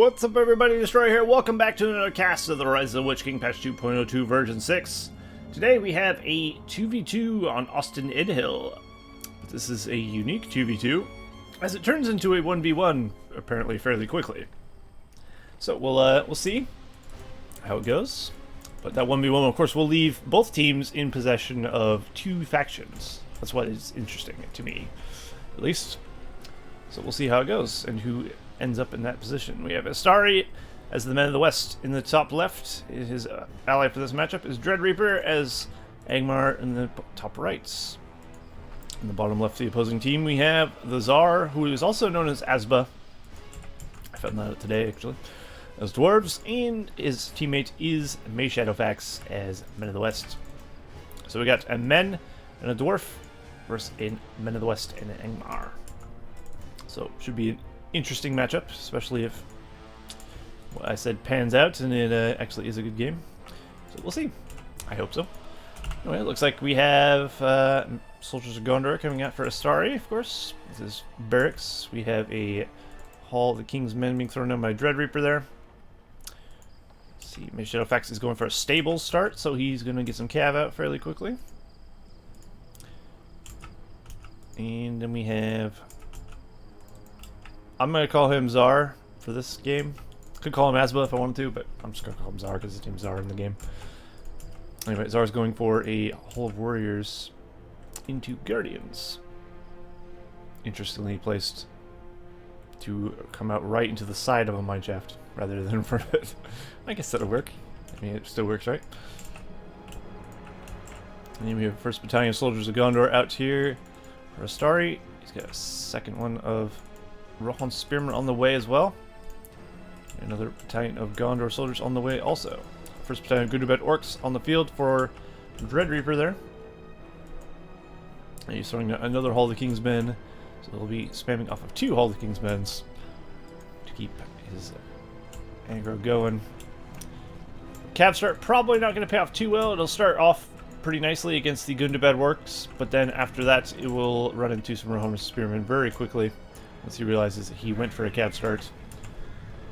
What's up, everybody? Destroyer here. Welcome back to another cast of the Rise of the Witch King patch 2.02 version 6. Today we have a 2v2 on Ost-in-Edhil. This is a unique 2v2, as it turns into a 1v1 apparently fairly quickly. So we'll see how it goes. But that 1v1, of course, will leave both teams in possession of two factions. That's what is interesting to me, at least. So we'll see how it goes and who ends up in that position. We have Istari as the Men of the West in the top left. His ally for this matchup is DreadReapr as Angmar in the top right. In the bottom left of the opposing team, we have TheZar, who is also known as Asba. I found that out today, actually. As Dwarves, and his teammate is MayShadowF as Men of the West. So we got a Men and a Dwarf versus a Men of the West and an Angmar. So should be an interesting matchup, especially if what I said pans out and it actually is a good game. So we'll see. I hope so. Anyway, it looks like we have Soldiers of Gondor coming out for Istari, of course. This is barracks. We have a Hall of the King's Men being thrown down by DreadReapr there. Let's see, MayShadowF is going for a stable start, so he's going to get some cav out fairly quickly. And then we have... I'm going to call him Zar for this game. Could call him Asba if I wanted to, but I'm just going to call him Zar because his name's Zar in the game. Anyway, Zar's going for a Hall of Warriors into Guardians. Interestingly placed to come out right into the side of a mineshaft rather than in front of it. I guess that'll work. I mean, it still works, right? And then we have 1st Battalion of Soldiers of Gondor out here for Istari. He's got a second one of Rohan Spearmen on the way as well. Another battalion of Gondor soldiers on the way also. 1st Battalion of Gundabad Orcs on the field for DreadReapr there. And he's throwing another Hall of the King's Men. So he'll be spamming off of 2 Hall of the King's Men to keep his aggro going. Cav start probably not going to pay off too well. It'll start off pretty nicely against the Gundabad Orcs, but then after that it will run into some Rohan Spearmen very quickly. Once he realizes that he went for a cav start.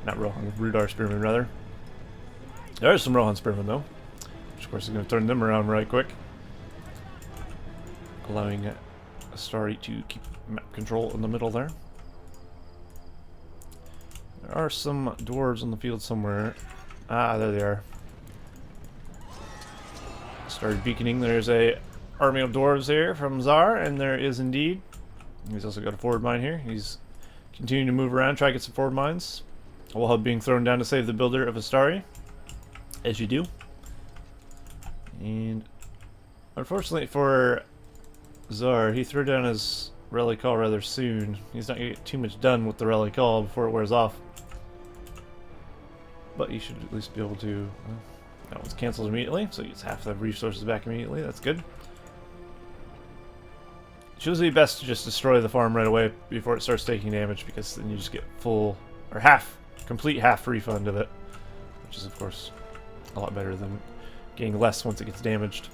Not Rohan, Rudar Spearmen rather. There are some Rohan Spearmen though, which of course is going to turn them around right quick. Allowing Istari to keep map control in the middle there. There are some dwarves on the field somewhere. Ah, there they are. Started beaconing. There's a army of dwarves here from Zar, and there is indeed. He's also got a forward mine here. He's continuing to move around, try to get some forward mines. While being thrown down to save the builder of Istari, as you do. And unfortunately for Zar, he threw down his rally call rather soon. He's not going to get too much done with the rally call before it wears off. But he should at least be able to... that one's cancelled immediately, so he gets half the resources back immediately. That's good. It's usually best to just destroy the farm right away before it starts taking damage, because then you just get full, or complete half refund of it, which is of course a lot better than getting less once it gets damaged.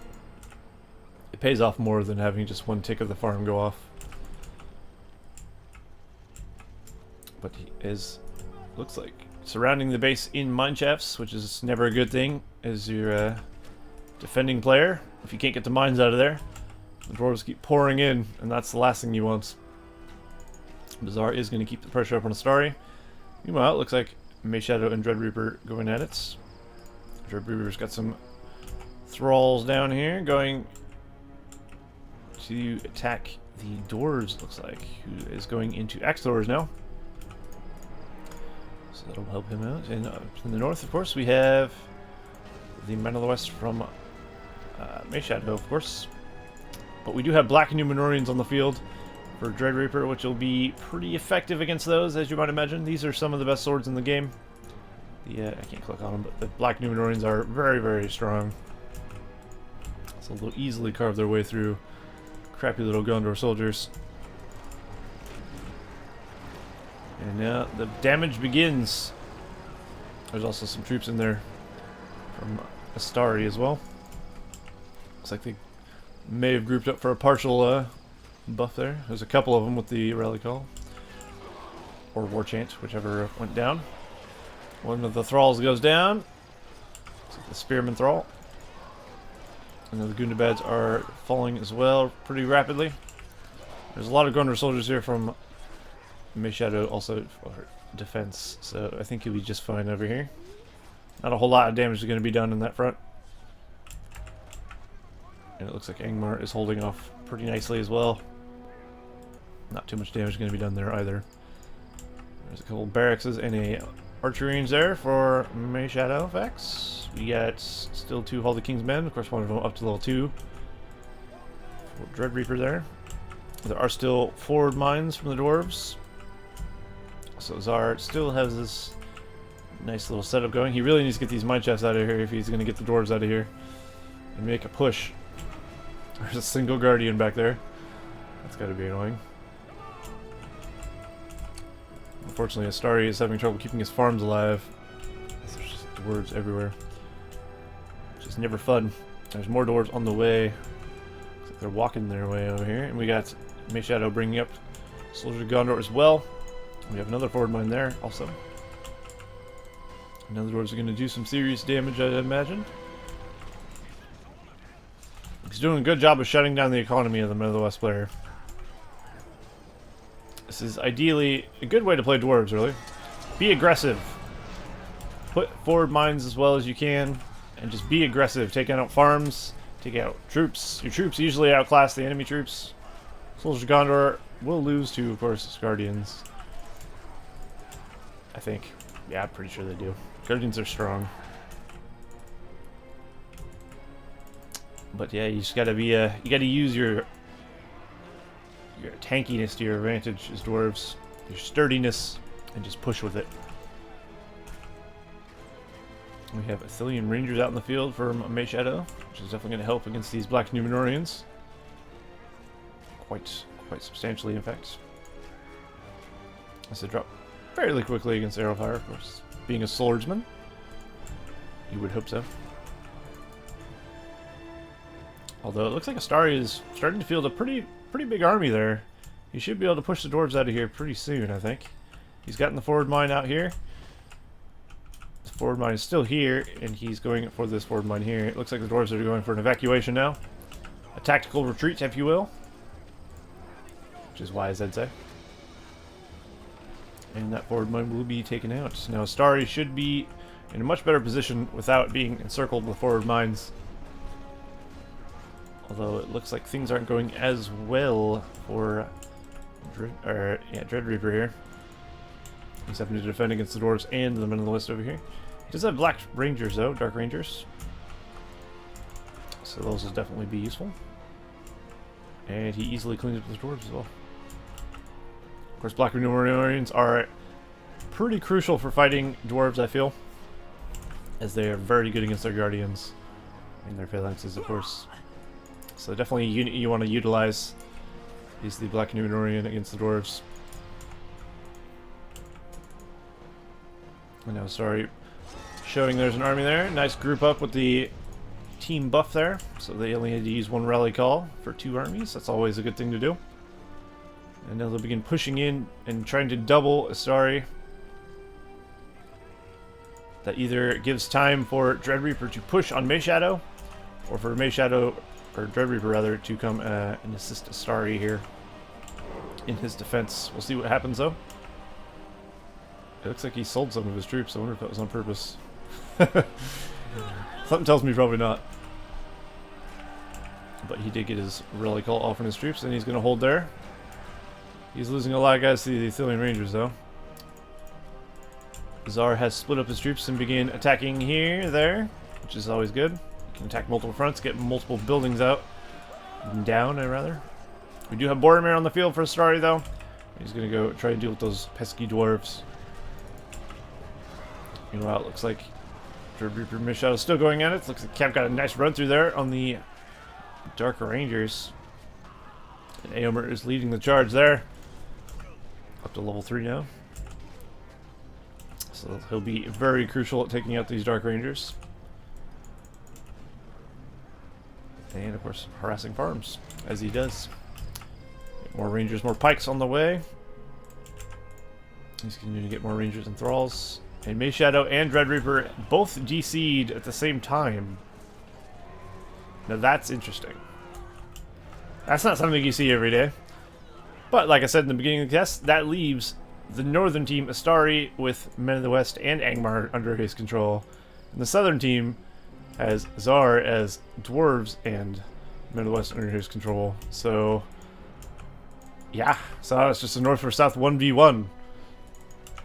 It pays off more than having just one tick of the farm go off. But he is, looks like, surrounding the base in mineshafts, which is never a good thing as your defending player. If you can't get the mines out of there, the dwarves keep pouring in, and that's the last thing you want. TheZar is going to keep the pressure up on Istari. Meanwhile, it looks like MayShadow and DreadReapr going at it. DreadReapr's got some thralls down here going to attack the Dwarves, looks like, who is going into Axe Throwers now. So that'll help him out. And in the north, of course, we have the Men of the West from MayShadow, of course. But we do have Black Numenorians on the field for DreadReapr, which will be pretty effective against those, as you might imagine. These are some of the best swords in the game. I can't click on them, but the Black Numenorians are very, very strong. So they'll easily carve their way through crappy little Gondor soldiers. And now the damage begins. There's also some troops in there from Istari as well. Looks like they may have grouped up for a partial buff there. There's a couple of them with the rally call. Or war chant, whichever went down. One of the thralls goes down. The spearman thrall. And then the Gundabads are falling as well pretty rapidly. There's a lot of Gondor soldiers here from MayShadow also for defense, so I think he'll be just fine over here. Not a whole lot of damage is going to be done in that front. And it looks like Angmar is holding off pretty nicely as well. Not too much damage going to be done there either. There's a couple barracks and a archery range there for MayShadowF. We got still 2 Hall of the King's Men, of course one of them up to level 2. For DreadReapr there. There are still forward mines from the Dwarves. So ZAR still has this nice little setup going. He really needs to get these mine shafts out of here if he's going to get the Dwarves out of here and make a push. There's a single Guardian back there. That's got to be annoying. Unfortunately, Istari is having trouble keeping his farms alive. There's just dwarves everywhere. Which is never fun. There's more dwarves on the way. Looks like they're walking their way over here. And we got MayShadow bringing up Soldier of Gondor as well. We have another forward mine there also. Now the dwarves are going to do some serious damage, I imagine. He's doing a good job of shutting down the economy of the Middle West player. This is ideally a good way to play dwarves, really. Be aggressive. Put forward mines as well as you can, and just be aggressive. Take out farms, take out troops. Your troops usually outclass the enemy troops. Soldiers of Gondor will lose to, of course, Guardians. I think. Yeah, I'm pretty sure they do. Guardians are strong. But yeah, you just gotta be you gotta use your tankiness to your advantage as dwarves, your sturdiness, and just push with it. We have Ithilien Rangers out in the field from MayShadow, which is definitely going to help against these Black Numenorians. Quite substantially, in fact. This will drop fairly quickly against arrow fire, of course. Being a swordsman, you would hope so. Although it looks like Istari is starting to field a pretty big army there. He should be able to push the dwarves out of here pretty soon, I think. He's gotten the forward mine out here. The forward mine is still here, and he's going for this forward mine here. It looks like the dwarves are going for an evacuation now. A tactical retreat, if you will. Which is wise, I'd say. And that forward mine will be taken out. Now Istari should be in a much better position without being encircled with forward mines. Although it looks like things aren't going as well for DreadReapr here. He's having to defend against the dwarves and the men of the list over here. He does have black rangers though, dark rangers. So those will definitely be useful. And he easily cleans up the dwarves as well. Of course, Black Numenorians are pretty crucial for fighting dwarves, I feel. As they are very good against their guardians. And their phalanxes, of course. So definitely a unit you want to utilize is the Black Numenorian against the dwarves. And now, sorry, showing there's an army there. Nice group up with the team buff there. So they only had to use one rally call for 2 armies. That's always a good thing to do. And now they'll begin pushing in and trying to double Istari. That either gives time for DreadReapr to push on MayShadow, or for MayShadow, or DreadReapr rather, to come and assist Istari here in his defense. We'll see what happens though. It looks like he sold some of his troops. I wonder if that was on purpose. Something tells me probably not. But he did get his rally call off on his troops, and he's going to hold there. He's losing a lot of guys to the Ithilien Rangers though. TheZar has split up his troops and began attacking here, there, which is always good. You can attack multiple fronts, get multiple buildings out. Down, rather. We do have Boromir on the field for Istari though. He's going to go try and deal with those pesky dwarves. Meanwhile, it looks like DreadReapr MayShadow is still going at it. Looks like Cap got a nice run through there on the Dark Rangers. And Eomer is leading the charge there. Up to level 3 now. So he'll be very crucial at taking out these Dark Rangers. And of course, harassing farms, as he does. Get more Rangers, more Pikes on the way. He's continuing to get more Rangers and Thralls. And MayShadow and DreadReapr both DC'd at the same time. Now that's interesting. That's not something you see every day. But like I said in the beginning of the test, that leaves the northern team Istari with Men of the West and Angmar under his control. And the southern team has TheZar as Dwarves and Men of the West under his control. So yeah, so it's just a north versus south 1v1.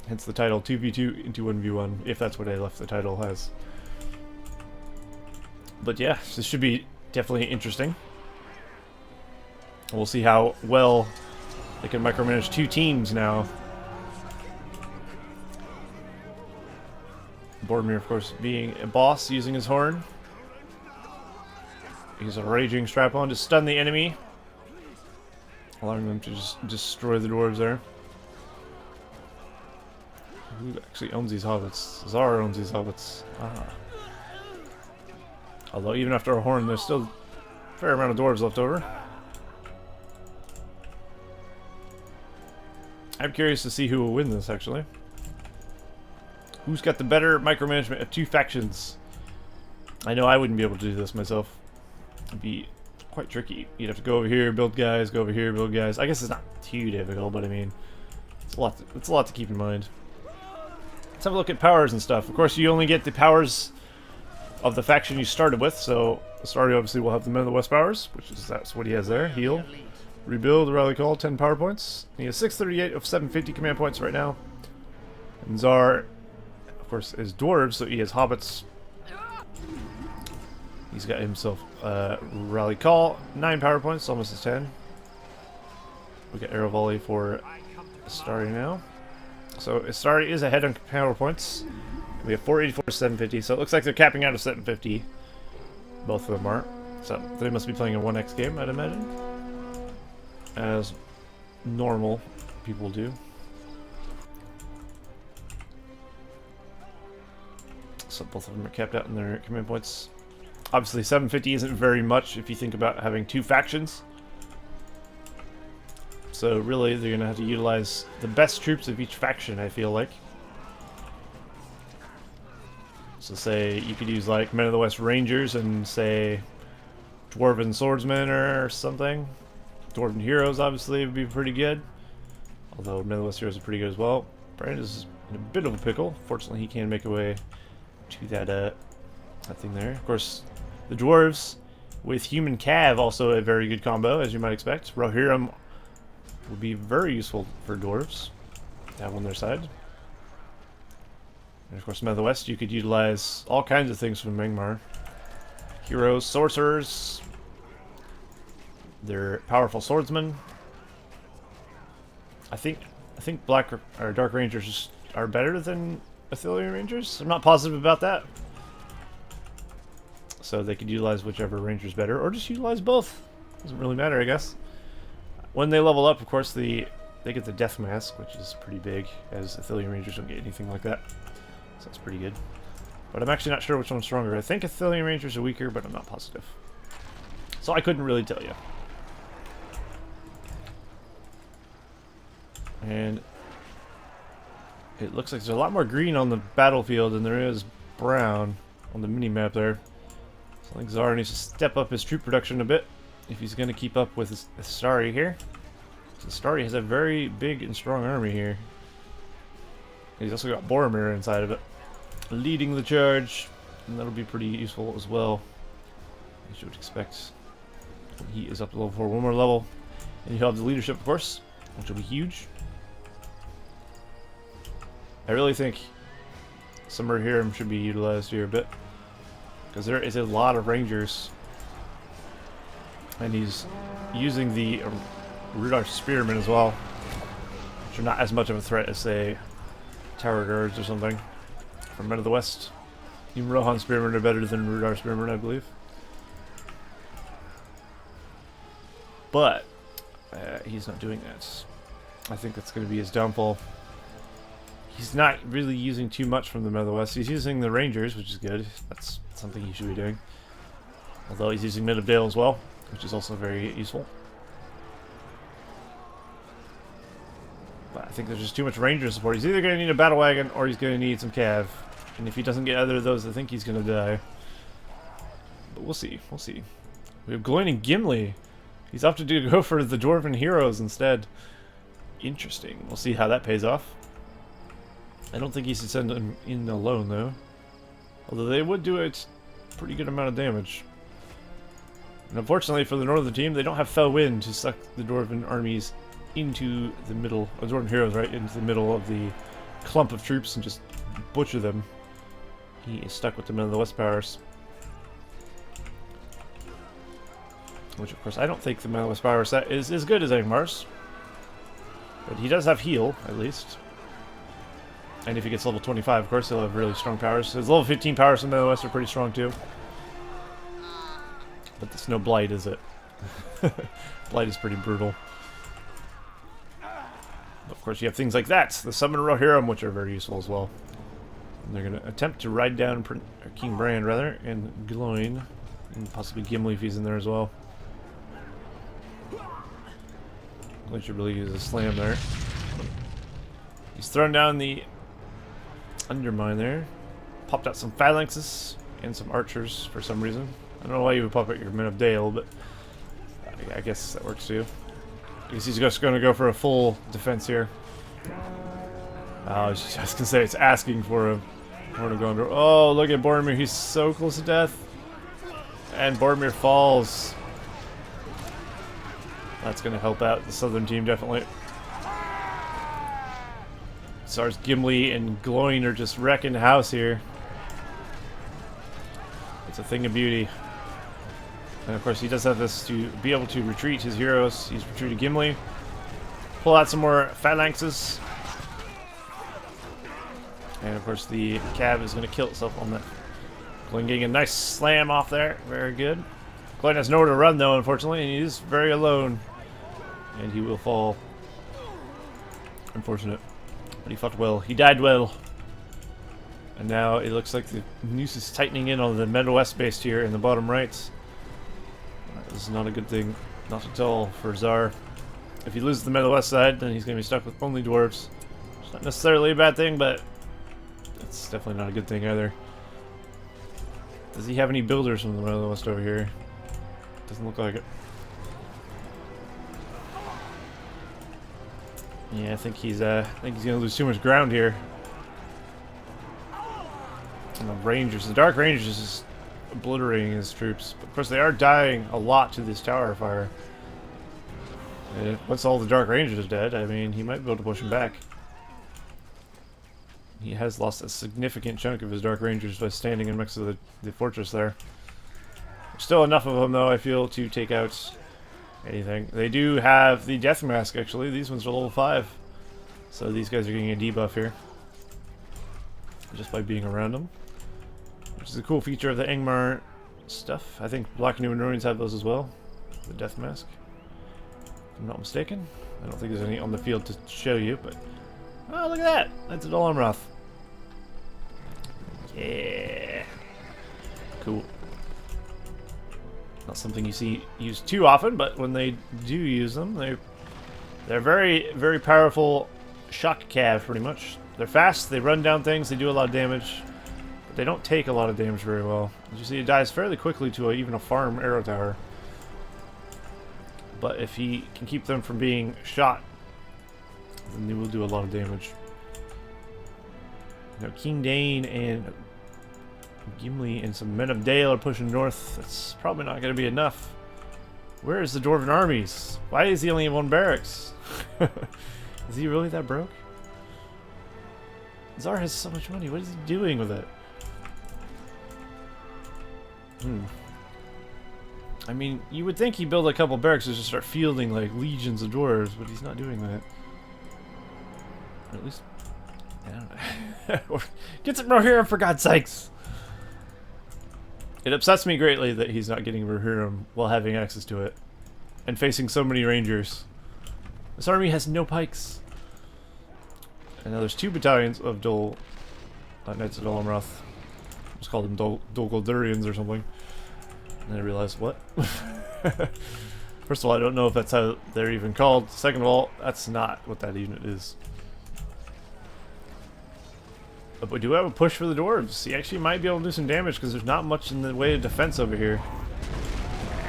Hence the title 2v2 into 1v1, if that's what I left the title as. But yeah, this should be definitely interesting. We'll see how well they can micromanage two teams now. Boromir, of course, being a boss, using his horn. He's a raging strap-on to stun the enemy, allowing them to just destroy the dwarves there. Who actually owns these hobbits? TheZar owns these hobbits. Ah. Although even after a horn, there's still a fair amount of dwarves left over. I'm curious to see who will win this, actually. Who's got the better micromanagement of two factions? I know I wouldn't be able to do this myself. It'd be quite tricky. You'd have to go over here, build guys, go over here, build guys. I guess it's not too difficult, but I mean, it's a lot to keep in mind. Let's have a look at powers and stuff. Of course, you only get the powers of the faction you started with, so Istari obviously will have the Men of the West powers, that's what he has there. Heal, rebuild, rally call, 10 power points. He has 638 of 750 command points right now. And TheZar, of course, is dwarves, so he has hobbits. He's got himself rally call, 9 power points, almost as 10. We got arrow volley for Istari now. So Istari is ahead on power points. We have 484 to 750, so it looks like they're capping out of 750. Both of them are. So they must be playing a 1x game, I'd imagine. As normal people do. So both of them are capped out in their command points. Obviously 750 isn't very much if you think about having two factions. So really they're going to have to utilize the best troops of each faction, I feel like. So say you could use like Men of the West Rangers and say Dwarven Swordsmen or something. Dwarven Heroes obviously would be pretty good. Although Men of the West Heroes are pretty good as well. Brand is in a bit of a pickle. Fortunately he can make a way to that thing there. Of course, the Dwarves with Human Cav also a very good combo, as you might expect. Rohirrim would be very useful for Dwarves to have on their side. And of course, Men of the West, you could utilize all kinds of things from Angmar. Heroes, sorcerers, they're powerful swordsmen. I think Black or Dark Rangers are better than Ithilien Rangers. I'm not positive about that. So they could utilize whichever Ranger's better, or just utilize both. Doesn't really matter, I guess. When they level up, of course, they get the Death Mask, which is pretty big, as Ithilien Rangers don't get anything like that. So that's pretty good. But I'm actually not sure which one's stronger. I think Ithilien Rangers are weaker, but I'm not positive. So I couldn't really tell you. And it looks like there's a lot more green on the battlefield than there is brown on the mini-map there. So I think TheZar needs to step up his troop production a bit if he's going to keep up with his Istari here. So Istari has a very big and strong army here. And he's also got Boromir inside of it, leading the charge, and that'll be pretty useful as well, as you would expect. He is up to level 4, one more level, and he'll have the leadership, of course, which will be huge. I really think some Rohirrim should be utilized here a bit, because there is a lot of Rangers, and he's using the Rudar Spearmen as well, which are not as much of a threat as, say, Tower Guards or something from Men of the West. Even Rohan Spearmen are better than Rudar Spearmen, I believe. But he's not doing that. I think that's going to be his downfall. He's not really using too much from the Men of the West. He's using the Rangers, which is good. That's something he should be doing. Although he's using Men of Dale as well, which is also very useful. But I think there's just too much ranger support. He's either going to need a battle wagon or he's going to need some cav. And if he doesn't get either of those, I think he's going to die. But we'll see. We'll see. We have Gloin and Gimli. He's opted to go for the Dwarven heroes instead. Interesting. We'll see how that pays off. I don't think he should send him in alone, though. Although they would do a pretty good amount of damage. And unfortunately for the northern team, they don't have Fell Wind to suck the Dwarven armies into the middle, or Dwarven heroes, right, into the middle of the clump of troops and just butcher them. He is stuck with the Men of the West powers. Which, of course, I don't think the Men of the West power set is as good as Angmar's. But he does have heal, at least. And if he gets level 25, of course, he'll have really strong powers. His level 15 powers from the Men of the West are pretty strong, too. But it's no Blight, is it? Blight is pretty brutal. But of course, you have things like that, the Summon Rohirrim, which are very useful as well. And they're going to attempt to ride down King Brand, rather, and Gloin, and possibly Gimli if he's in there as well. Gloin should really use a slam there. He's thrown down the Undermine there. Popped out some phalanxes and some archers for some reason. I don't know why you would pop out your Men of Dale, but I guess that works too. I guess he's just going to go for a full defense here. I was just going to say it's asking for him. Oh, look at Boromir. He's so close to death. And Boromir falls. That's going to help out the southern team, definitely. Tsar's Gimli and Gloin are just wrecking the house here. It's a thing of beauty. And of course he does have this to be able to retreat his heroes. He's retreated Gimli. Pull out some more phalanxes. And of course the Cav is going to kill itself on that. Gloin getting a nice slam off there. Very good. Gloin has nowhere to run though, unfortunately, and he is very alone. And he will fall. Unfortunate. But he fought well. He died well. And now it looks like the noose is tightening in on the Midwest base here in the bottom right. This is not a good thing. Not at all for Zar. If he loses the Midwest side, then he's going to be stuck with only dwarves. It's not necessarily a bad thing, but it's definitely not a good thing either. Does he have any builders from the Midwest over here? Doesn't look like it. Yeah, I think he's going to lose too much ground here. And the Rangers, the Dark Rangers is just obliterating his troops. But of course, they are dying a lot to this tower fire. And once all the Dark Rangers are dead, I mean, he might be able to push him back. He has lost a significant chunk of his Dark Rangers by standing in next to the fortress there. There's still enough of them, though, I feel, to take out anything. They do have the Death Mask, actually. These ones are level 5. So these guys are getting a debuff here. Just by being around them. Which is a cool feature of the Angmar stuff. I think Black Numenorians have those as well. The Death Mask. If I'm not mistaken. I don't think there's any on the field to show you, but... Oh, look at that! That's an Olmroth. Yeah. Cool. Not something you see used too often, but when they do use them, they're very, very powerful shock cav, pretty much. They're fast, they run down things, they do a lot of damage, but they don't take a lot of damage very well. As you see, it dies fairly quickly to even a farm arrow tower. But if he can keep them from being shot, then they will do a lot of damage. Now, King Dane and Gimli and some Men of Dale are pushing north. That's probably not going to be enough. Where is the Dwarven armies? Why is he only in one barracks? Is he really that broke? Zar has so much money. What is he doing with it? I mean, you would think he'd build a couple barracks to just start fielding like legions of dwarves, but he's not doing that. Or at least, I don't know. Get some Rohirrim for God's sakes! It upsets me greatly that he's not getting Rohirrim while having access to it, and facing so many rangers. This army has no pikes. And now there's 2 battalions of Knights of Olmroth. Let's call them Dol Goldurians or something. And then I realized, what? First of all, I don't know if that's how they're even called. Second of all, that's not what that unit is. But we do have a push for the Dwarves. He actually might be able to do some damage because there's not much in the way of defense over here.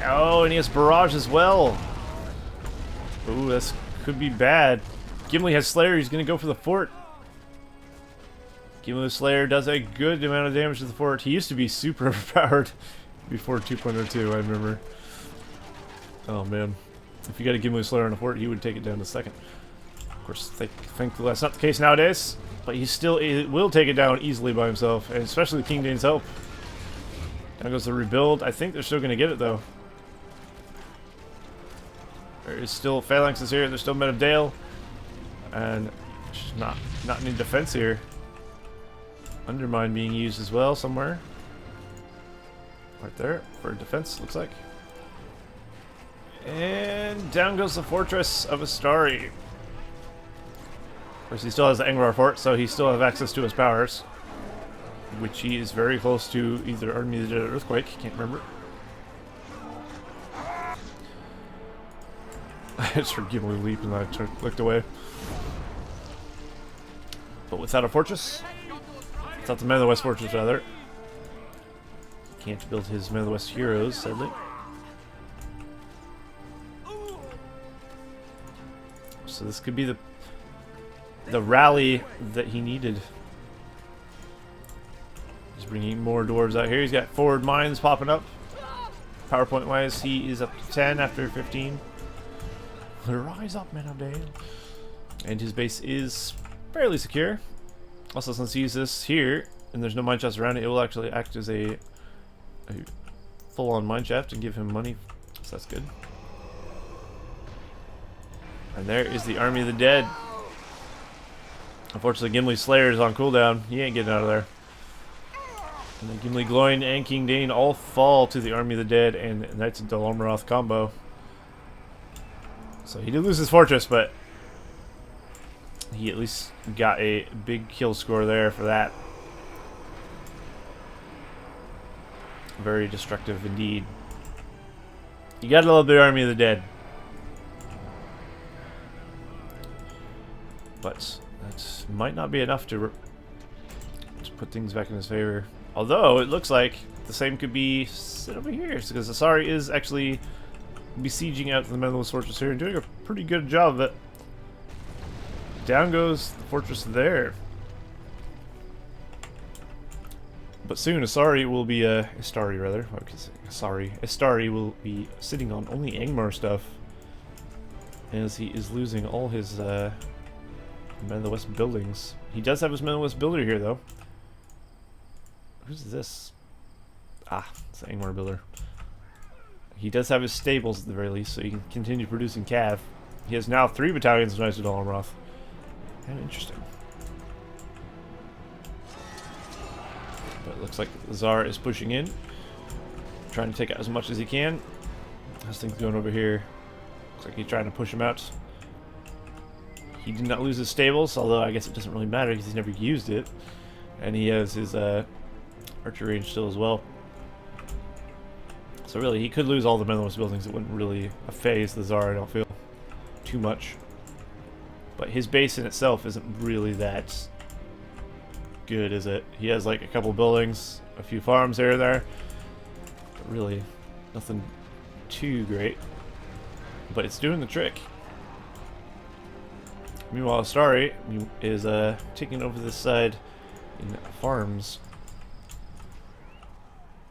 Oh, and he has barrage as well. Ooh, this could be bad. Gimli has Slayer. He's going to go for the fort. Gimli Slayer does a good amount of damage to the fort. He used to be super overpowered before 2.02, I remember. Oh man, if you got a Gimli Slayer on a fort, he would take it down to second. Of course, thankfully that's not the case nowadays, but he will take it down easily by himself, and especially with King Dane's help. Down goes the rebuild. I think they're still going to get it though. There is still phalanxes here. There's still Men of Dale, and not any defense here. Undermine being used as well somewhere. Right there for defense, looks like. And down goes the fortress of Istari. Of course, he still has the Angmar fort, so he still has access to his powers, which he is very close to either Army of the Dead or Earthquake. Can't remember. I just heard Gimli leap and I looked away. But without a fortress, without the Men of the West fortress, rather, can't build his Men of the West heroes, sadly. So this could be the rally that he needed. He's bringing more dwarves out here. He's got forward mines popping up. PowerPoint wise, he is up to 10 after 15. Rise up, Men of Dale. And his base is fairly secure. Also, since he uses this here, and there's no mine shaft around it, it will actually act as a full-on mine shaft and give him money. So that's good. And there is the Army of the Dead. Unfortunately, Gimli Slayer is on cooldown. He ain't getting out of there. And then Gimli Gloin and King Dane all fall to the Army of the Dead and Knights of Dol Amroth combo. So he did lose his fortress, but he at least got a big kill score there for that. Very destructive indeed. You got a little bit of Army of the Dead. But that might not be enough to put things back in his favor. Although, it looks like the same could be said over here, because Istari is actually besieging out the Men of the West fortress here and doing a pretty good job of it. Down goes the fortress there. But soon, Istari will be, Istari rather, sorry, Istari will be sitting on only Angmar stuff, as he is losing all his, Men of the West buildings. He does have his Men of the West builder here, though. Who's this? Ah, it's the Angmar builder. He does have his stables at the very least, so he can continue producing cav. He has now 3 battalions of Knights of Dol Amroth. Kind of interesting. But it looks like TheZar is pushing in, trying to take out as much as he can. How's things going over here? Looks like he's trying to push him out. He did not lose his stables, although I guess it doesn't really matter because he's never used it. And he has his archer range still as well. So really, he could lose all the Men of the West buildings. It wouldn't really phase TheZar, I don't feel, too much. But his base in itself isn't really that good, is it? He has like a couple buildings, a few farms here and there. But really, nothing too great. But it's doing the trick. Meanwhile, Istari is taking over this side in farms,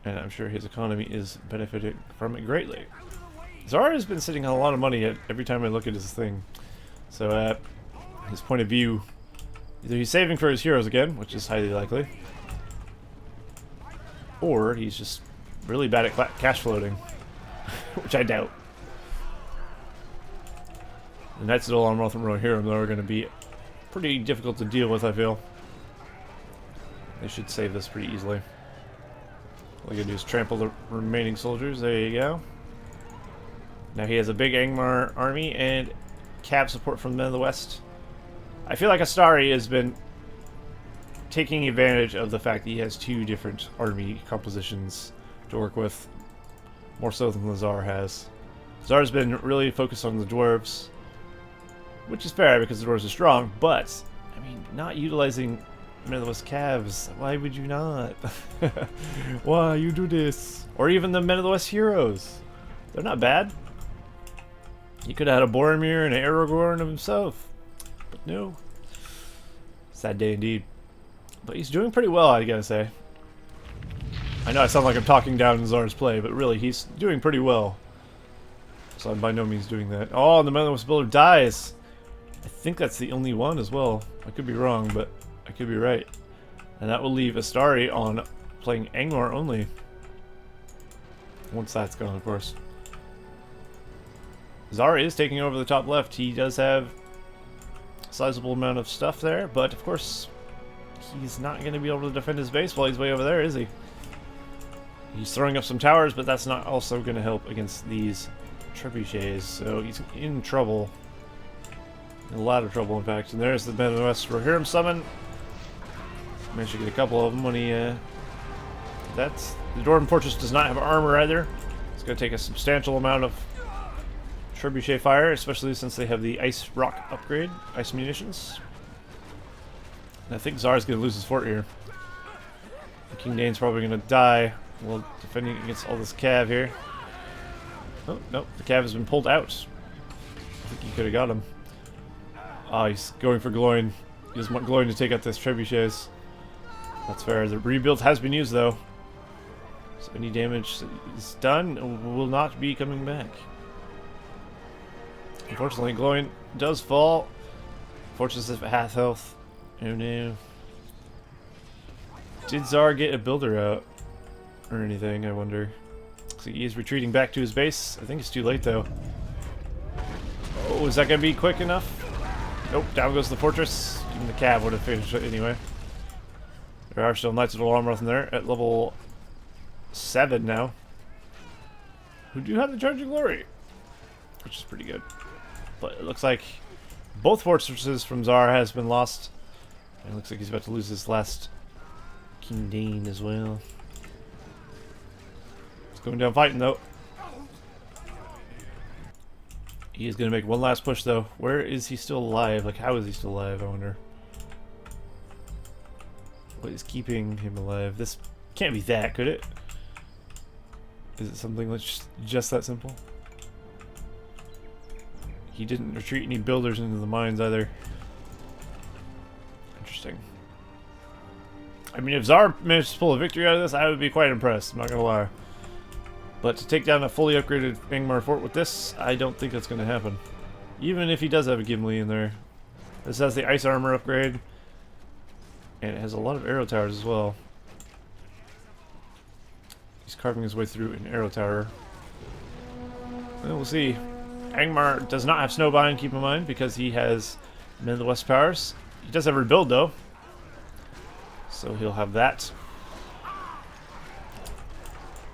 and I'm sure his economy is benefiting from it greatly. Zara has been sitting on a lot of money every time I look at his thing, so his point of view, either he's saving for his heroes again, which is highly likely, or he's just really bad at cash floating, which I doubt. The Knights of Dol Amroth and Rohirrim, though, are going to be pretty difficult to deal with, I feel. They should save this pretty easily. All you gotta do is trample the remaining soldiers. There you go. Now he has a big Angmar army and cav support from the Men of the West. I feel like Istari has been taking advantage of the fact that he has 2 different army compositions to work with, more so than TheZar has. Zar's been really focused on the Dwarves, which is fair because the Dwarves are strong, but, I mean, not utilizing Men of the West calves. Why would you not? Why you do this? Or even the Men of the West heroes. They're not bad. He could have had a Boromir and an Aragorn of himself. But no. Sad day indeed. But he's doing pretty well, I gotta say. I know I sound like I'm talking down Zar's play, but really, he's doing pretty well. So I'm by no means doing that. Oh, and the Men of the West builder dies. I think that's the only one as well. I could be wrong, but I could be right. And that will leave Istari on playing Angmar only. Once that's gone, of course. TheZar is taking over the top left. He does have a sizable amount of stuff there, but of course, he's not going to be able to defend his base while he's way over there, is he? He's throwing up some towers, but that's not also going to help against these trebuchets, so he's in trouble. In a lot of trouble, in fact. And there's the Men of the West Rohirrim summon. Managed to get a couple of them when he, that's... The Dwarven Fortress does not have armor either. It's going to take a substantial amount of trebuchet fire, especially since they have the Ice Rock upgrade, Ice Munitions. And I think Zar's going to lose his fort here. King Dane's probably going to die while defending against all this cav here. Oh, no, the cav has been pulled out. I think he could have got him. Ah, he's going for Gloin. He doesn't want Gloin to take out this trebuchets. That's fair. The rebuild has been used, though. So any damage is done and will not be coming back. Unfortunately, Gloin does fall. Fortress is at half health. Oh no. Did Zar get a builder out? Or anything, I wonder. So he is retreating back to his base. I think it's too late, though. Oh, is that going to be quick enough? Nope, down goes the fortress. Even the cav would have finished it anyway. There are still Knights of the Almroth in there at level 7 now. Who do have the Charge of Glory, which is pretty good. But it looks like both fortresses from Zar has been lost. And it looks like he's about to lose his last King Dane as well. It's going down fighting though. He is going to make one last push though. Where is he still alive? Like, how is he still alive, I wonder? What is keeping him alive? This can't be that, could it? Is it something that's just that simple? He didn't retreat any builders into the mines either. Interesting. I mean, if Zar managed to pull a victory out of this, I would be quite impressed, I'm not gonna lie. But to take down a fully upgraded Angmar fort with this, I don't think that's gonna happen. Even if he does have a Gimli in there. This has the ice armor upgrade. And it has a lot of arrow towers as well. He's carving his way through an arrow tower. Well, we'll see. Angmar does not have Snowbind, keep in mind, because he has Men of the West powers. He does have Rebuild, though. So he'll have that.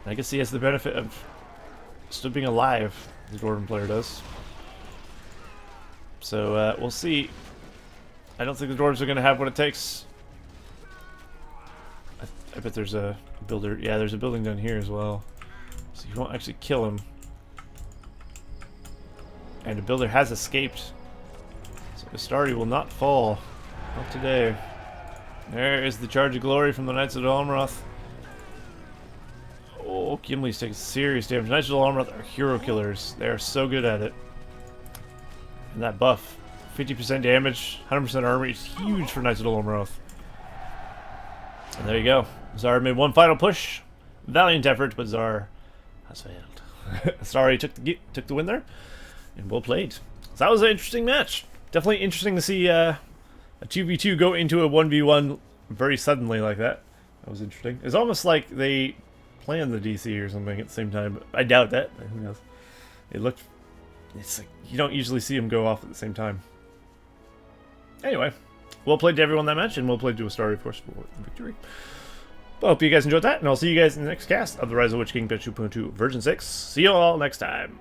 And I guess he has the benefit of still being alive, the Dwarven player does. So we'll see. I don't think the Dwarves are going to have what it takes. I bet there's a builder. Yeah, there's a building down here as well. So you won't actually kill him. And the builder has escaped. So Istari will not fall. Not today. There is the Charge of Glory from the Knights of the Almroth. Oh, Gimli's taking serious damage. Knights of the Almroth are hero killers. They are so good at it. And that buff. 50% damage, 100% armor. It's huge for Knights of the Almroth. And there you go. Zar made one final push. Valiant effort, but Zar has failed. Sorry, took the win there. And well played. So that was an interesting match. Definitely interesting to see a 2v2 go into a 1v1 very suddenly like that. That was interesting. It's almost like they planned the DC or something at the same time. But I doubt that. Who knows? It looked... It's like you don't usually see them go off at the same time. Anyway, well played to everyone that match, and well played to Istari, of course, for victory. But I hope you guys enjoyed that, and I'll see you guys in the next cast of the Rise of the Witch King patch 2.2 version 6. See you all next time.